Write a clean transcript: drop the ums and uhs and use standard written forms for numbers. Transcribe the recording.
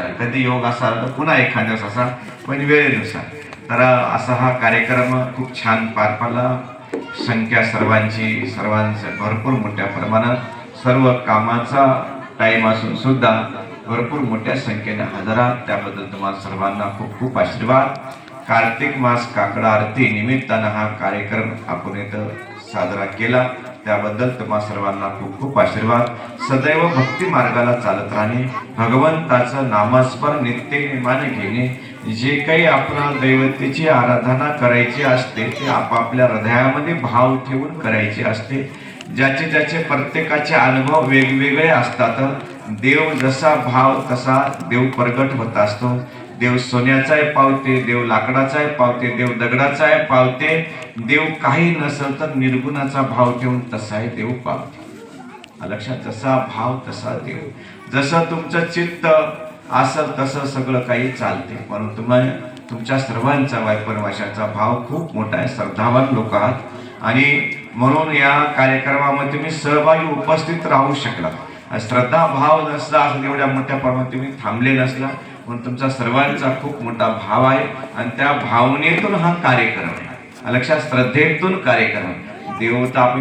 विचारा कधी योग असाल तर पुन्हा एखाद्या दिवस असा, पण वेळेनुसार. तर असा हा कार्यक्रम खूप छान पार पडला. संख्या सर्वांचं भरपूर मोठ्या प्रमाणात, सर्व कामाचा टाइम असून सुद्धा भरपूर मोठ्या संख्येने हजरात, त्याबद्दल तुम्हाला सर्वांना खूप खूप आशीर्वाद. कार्तिक मास काकड आरती निमित्तानं हा कार्यक्रम आपण इथं साजरा केला, त्याबद्दल तुम्हा सर्वांना खूप खूप आशीर्वाद. सदैव भक्ती मार्गाला चालत राहणे, भगवंताचं नामस्मरण नित्यनेमाने घेणे, जे काही आपण दैवतेची आराधना करायची असते ते आपापल्या हृदयामध्ये भाव ठेवून करायची असते. ज्याचे ज्याचे प्रत्येकाचे अनुभव वेगवेगळे असतात. देव जसा भाव तसा देव प्रगट होत असतो. देव सोन्याचा आहे पावते, देव लाकडाचा आहे पावते, देव दगडाचा आहे पावते. देव काही नसेल तर निर्गुणाचा भाव ठेवून तसा आहे देव पावते. लक्षात, जसा भाव तसा देव. जसं तुमचं चित्त असेल तसं सगळं काही चालते. म्हणून तुम्हाला तुमच्या सर्वांचा वायपरवाशाचा भाव खूप मोठा आहे, श्रद्धावान लोक आहात आणि म्हणून या कार्यक्रमामध्ये तुम्ही सहभागी उपस्थित राहू शकला. श्रद्धा भाव नसला असं एवढ्या मोठ्या प्रमाणात तुम्ही थांबले नसला, म्हणून तुमचा सर्वांचा खूप मोठा भाव आहे आणि त्या भावनेतून हा कार्यक्रम आहे. लक्षात, श्रद्धेतून कार्यक्रम. देवता आपण